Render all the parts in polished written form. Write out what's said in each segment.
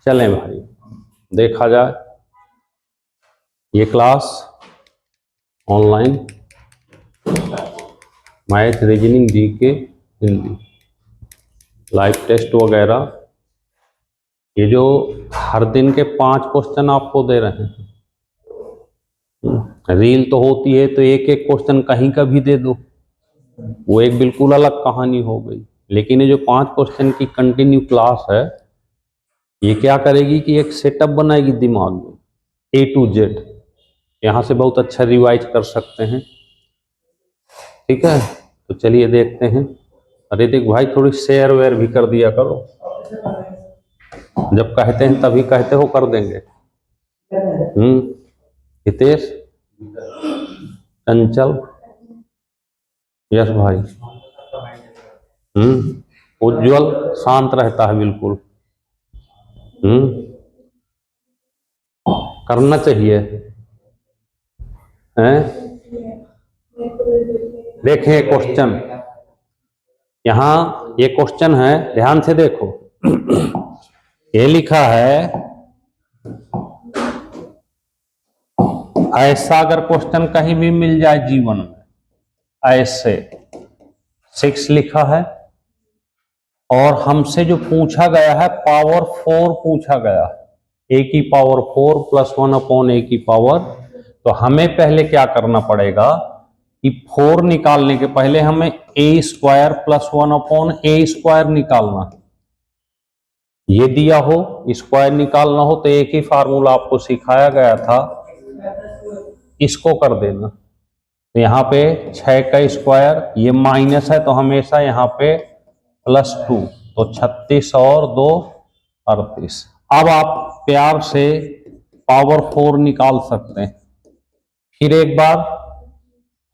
चलें भाई, देखा जाए ये class online math, reasoning, GK, Hindi, live test वगैरह, ये जो हर दिन के 5 क्वेश्चन आपको दे रहे हैं। रील तो होती है तो एक एक क्वेश्चन कहीं का भी दे दो, वो एक बिल्कुल अलग कहानी हो गई। लेकिन ये जो 5 क्वेश्चन की कंटिन्यू क्लास है, ये क्या करेगी कि एक सेटअप बनाएगी दिमाग में A to Z। यहाँ से बहुत अच्छा रिवाइज कर सकते हैं। ठीक है, तो चलिए देखते हैं। अरे देख भाई, थोड़ी शेयर वेयर भी कर दिया करो, जब कहते हैं तभी कहते हो कर देंगे। हितेश, चंचल, यस भाई। उज्जवल शांत रहता है बिल्कुल। करना चाहिए हैं। देखें क्वेश्चन, यहाँ ये क्वेश्चन है, ध्यान से देखो। ये लिखा है, ऐसा अगर क्वेश्चन कहीं भी मिल जाए जीवन में, ऐसे 6 लिखा है और हमसे जो पूछा गया है पावर 4 पूछा गया है, a की पावर 4 प्लस 1/a की पावर। तो हमें पहले क्या करना पड़ेगा कि 4 निकालने के पहले हमें a² प्लस 1/a² निकालना। ये दिया हो, स्क्वायर निकालना हो तो एक ही फार्मूला आपको सिखाया गया था, इसको कर देना। तो यहाँ पे 6 का स्क्वायर, ये माइनस है तो हमेशा यहाँ पे +2, तो 36 और 2 38। अब आप प्यार से पावर 4 निकाल सकते हैं। फिर एक बार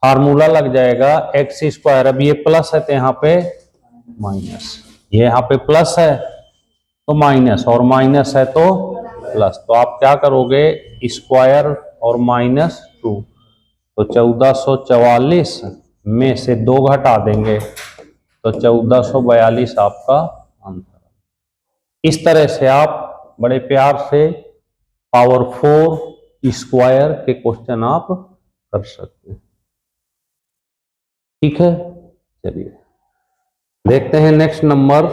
फार्मूला लग जाएगा x²। अब ये प्लस है तो यहाँ पे माइनस, ये यहाँ पे प्लस है तो माइनस, और माइनस है तो प्लस। तो आप क्या करोगे, स्क्वायर और -2, तो 1444 में से 2 घटा देंगे तो 1442 आपका आंसर। इस तरह से आप बड़े प्यार से पावर 4 स्क्वायर के क्वेश्चन आप कर सकते हैं। ठीक है, चलिए देखते हैं नेक्स्ट नंबर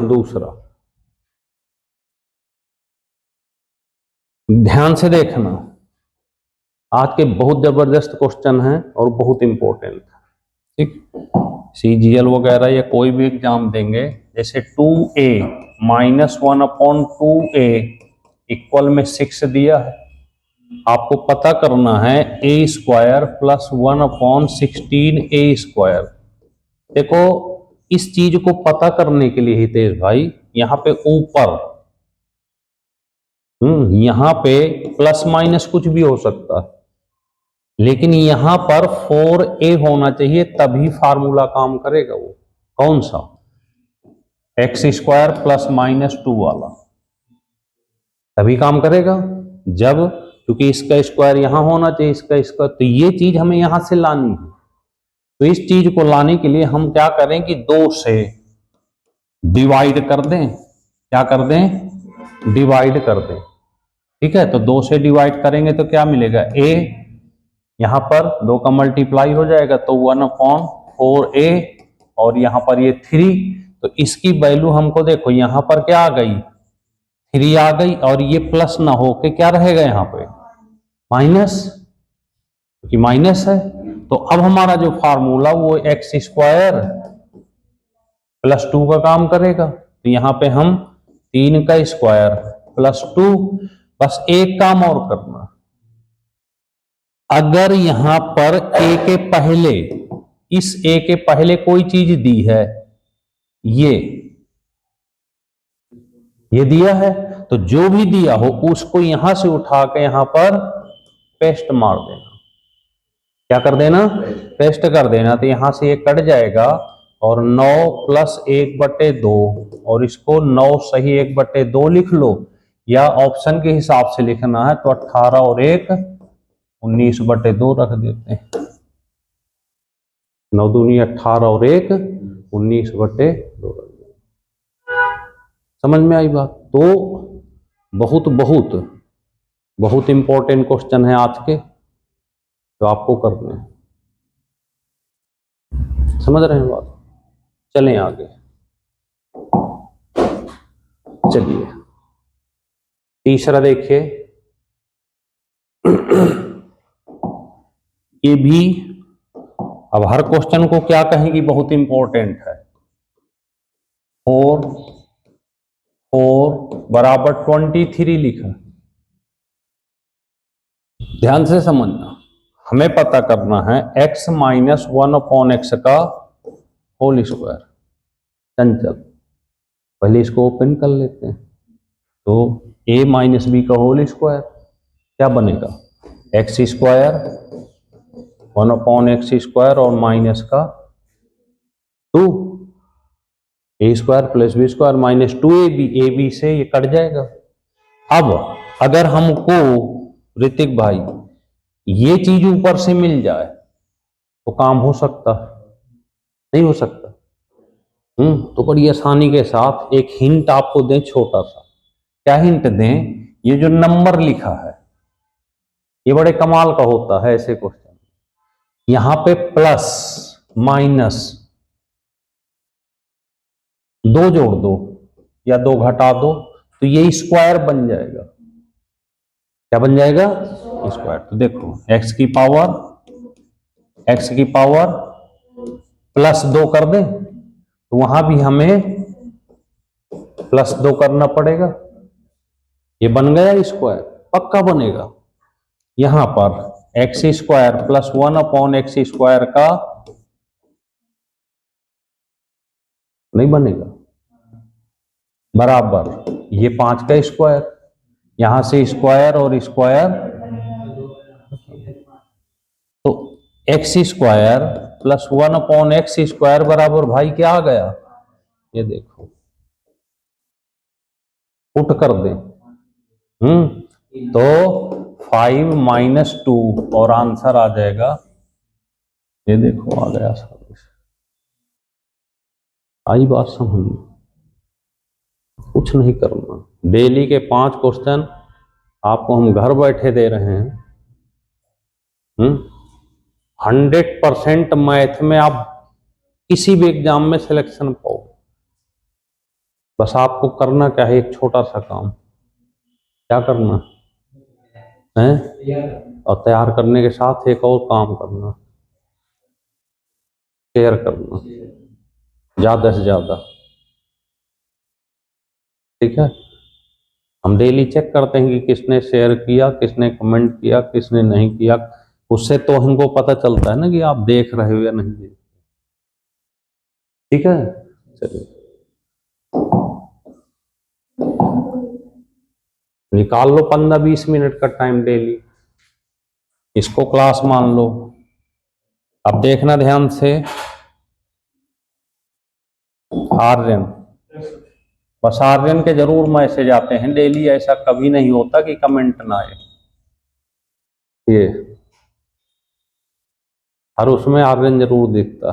दूसरा। ध्यान से देखना, आज के बहुत जबरदस्त क्वेश्चन हैं और बहुत इंपॉर्टेंट। ठीक, CGL वगैरह या कोई भी एग्जाम देंगे, जैसे 2a - 1/2a इक्वल में 6 दिया है, आपको पता करना है a² प्लस 1/16a²। देखो, इस चीज को पता करने के लिए हितेश भाई, यहाँ पे ऊपर यहाँ पे प्लस माइनस कुछ भी हो सकता है, लेकिन यहां पर 4a होना चाहिए, तभी फार्मूला काम करेगा। वो कौन सा, x² प्लस -2 वाला, तभी काम करेगा जब, क्योंकि इसका स्क्वायर यहां होना चाहिए, इसका स्क्वायर। तो ये चीज हमें यहां से लानी है। तो इस चीज को लाने के लिए हम क्या करें कि 2 से डिवाइड कर दें। क्या कर दें, डिवाइड कर दें। ठीक है, तो 2 से डिवाइड करेंगे तो क्या मिलेगा, a, यहां पर 2 का मल्टीप्लाई हो जाएगा तो 1/4a, और यहां पर ये 3, तो इसकी वैल्यू हमको देखो यहां पर क्या आ गई, 3 आ गई, और ये प्लस ना हो के क्या रहेगा यहां पे माइनस, क्योंकि माइनस है। तो अब हमारा जो फार्मूला वो x² प्लस 2 का काम करेगा। तो यहां पे हम 3 का स्क्वायर प्लस 2, बस एक काम और करना, अगर यहां पर a के पहले, इस a के पहले कोई चीज दी है, ये दिया है, तो जो भी दिया हो उसको यहां से उठा के यहां पर पेस्ट मार देना। क्या कर देना, पेस्ट कर देना। तो यहां से ये कट जाएगा और 9 + 1/2, और इसको 9 सही 1/2 लिख लो, या ऑप्शन के हिसाब से लिखना है तो 18 और 1 19/2 रख देते हैं। 9 दूनी 18 और 1 19/2 रख देते हैं। समझ में आई बात? तो बहुत बहुत बहुत इंपॉर्टेंट क्वेश्चन है आज के, जो आपको करने हैं। समझ रहे हैं बात? चलें आगे। चलिए तीसरा देखिए, ये भी अब हर क्वेश्चन को क्या कहेंगी, बहुत इंपॉर्टेंट है। 4 बराबर 23 लिखा। ध्यान से समझना, हमें पता करना है x माइनस 1/x का होल स्क्वायर चंचल। पहले इसको ओपन कर लेते हैं। तो a माइनस बी का होल स्क्वायर क्या बनेगा, एक्स स्क्वायर 1/x स्क्वायर और माइनस का 2 a square plus b square minus 2ab, ab से ये कट जाएगा। अब अगर हमको ऋतिक भाई ये चीज ऊपर से मिल जाए तो काम हो सकता है, नहीं हो सकता? तो बड़ी आसानी के साथ एक हिंट आपको दें, छोटा सा। क्या हिंट दें? ये जो नंबर लिखा है ये बड़े कमाल का होता है ऐसे क्वेश्चन। यहां पे प्लस माइनस 2 जोड़ दो या 2 घटा दो तो ये स्क्वायर बन जाएगा। क्या बन जाएगा? स्क्वायर। तो देखो x की पावर प्लस 2 कर दें तो वहां भी हमें प्लस 2 करना पड़ेगा। ये बन गया स्क्वायर, पक्का बनेगा। यहां पर x square plus 1/x square का नहीं बनेगा, बराबर ये 5 का स्क्वायर, यहां से स्क्वायर और स्क्वायर, तो x square plus 1/x square बराबर भाई क्या आ गया, ये देखो पुट कर दें। तो 5 माइनस 2 और आंसर आ जाएगा, ये देखो आ गया सब। आई बात समझ में? कुछ नहीं करना, डेली के 5 क्वेश्चन आपको हम घर बैठे दे रहे हैं। 100% मैथ में आप किसी भी एग्जाम में सिलेक्शन पाओ। बस आपको करना क्या है, एक छोटा सा काम। क्या करना है? और तैयार करने के साथ एक और काम करना, शेयर करना ज्यादा से ज्यादा। ठीक है? हम डेली चेक करते हैं कि किसने शेयर किया, किसने कमेंट किया, किसने नहीं किया। उससे तो हमको पता चलता है ना कि आप देख रहे हो या नहीं देख। ठीक है? चलिए निकाल लो 15-20 मिनट का टाइम डेली, इसको क्लास मान लो। अब देखना ध्यान से, आर्यन, बस आर्यन के जरूर मैसेज आते हैं डेली, ऐसा कभी नहीं होता कि कमेंट ना आए। ये हर उसमें आर्यन जरूर दिखता।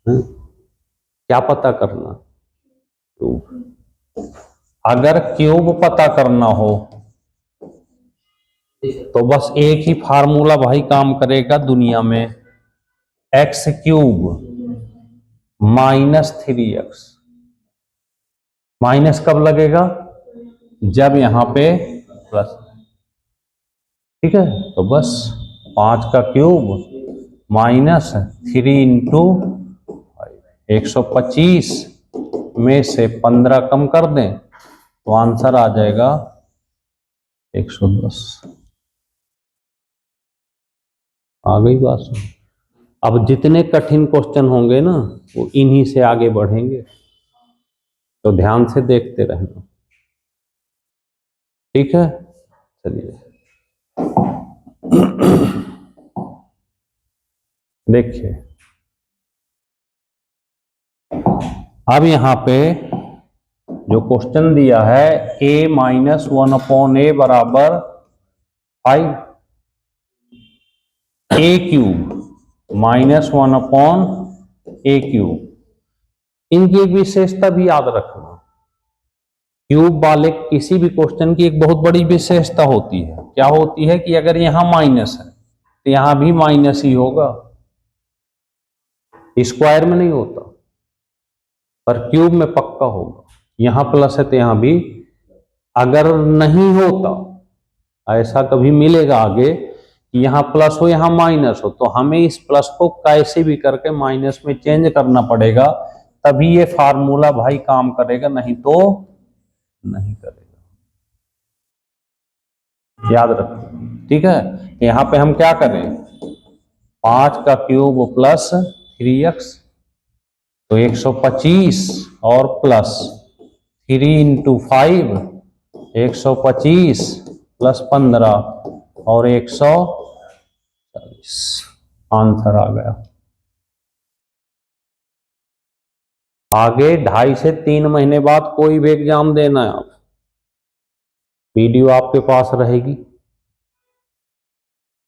क्या पता करना? अगर क्यूब पता करना हो तो बस एक ही फार्मूला भाई काम करेगा दुनिया में, x³ माइनस 3x। माइनस कब लगेगा? जब यहां पे प्लस। ठीक है? तो बस 5 का क्यूब माइनस 3 इंटू 125 में से 15 कम कर दें तो आंसर आ जाएगा 110। आ गई बात? अब जितने कठिन क्वेश्चन होंगे ना वो इन्हीं से आगे बढ़ेंगे, तो ध्यान से देखते रहना। ठीक है? चलिए देखिए, अब यहां पे जो क्वेश्चन दिया है a माइनस 1/a बराबर 5, a³ माइनस 1/a³, इनकी एक विशेषता भी याद रखना। क्यूब वाले किसी भी क्वेश्चन की एक बहुत बड़ी विशेषता होती है, क्या होती है कि अगर यहां माइनस है तो यहां भी माइनस ही होगा, स्क्वायर में नहीं होता, पर क्यूब में पक्का होगा। यहां प्लस है तो यहां भी, अगर नहीं होता, ऐसा कभी मिलेगा आगे कि यहां प्लस हो यहां माइनस हो, तो हमें इस प्लस को कैसे भी करके माइनस में चेंज करना पड़ेगा, तभी ये फार्मूला भाई काम करेगा, नहीं तो नहीं करेगा। याद रखो, ठीक है। यहां पे हम क्या करें, 5 का क्यूब प्लस 3x, तो 125 और प्लस 3 इंटू 5, 125 प्लस 15 और 140, आंसर आ गया। आगे 2.5 से 3 महीने बाद कोई भी एग्जाम देना है आप, वीडियो आपके पास रहेगी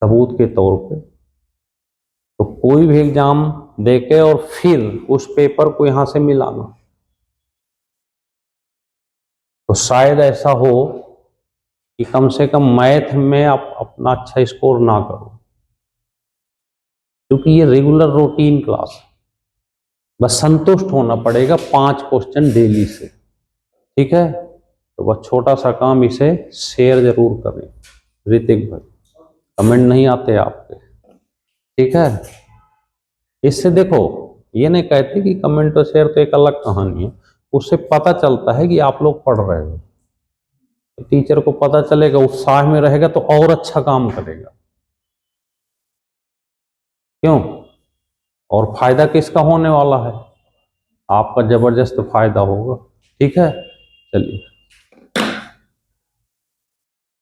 सबूत के तौर पे, तो कोई भी एग्जाम देके और फिर उस पेपर को यहां से मिलाना, तो शायद ऐसा हो कि कम से कम मैथ में आप अपना अच्छा स्कोर ना करो, क्योंकि ये रेगुलर रूटीन क्लास है। बस संतुष्ट होना पड़ेगा 5 क्वेश्चन डेली से, ठीक है। तो बस छोटा सा काम, इसे शेयर जरूर करें। ऋतिक भाई कमेंट नहीं आते आपके, ठीक है। इससे देखो, ये नहीं कहते कि कमेंट और शेयर तो एक अलग कहानी है, उससे पता चलता है कि आप लोग पढ़ रहे हो, टीचर को पता चलेगा, उत्साह में रहेगा तो और अच्छा काम करेगा, क्यों। और फायदा किसका होने वाला है, आपका जबरदस्त फायदा होगा, ठीक है। चलिए।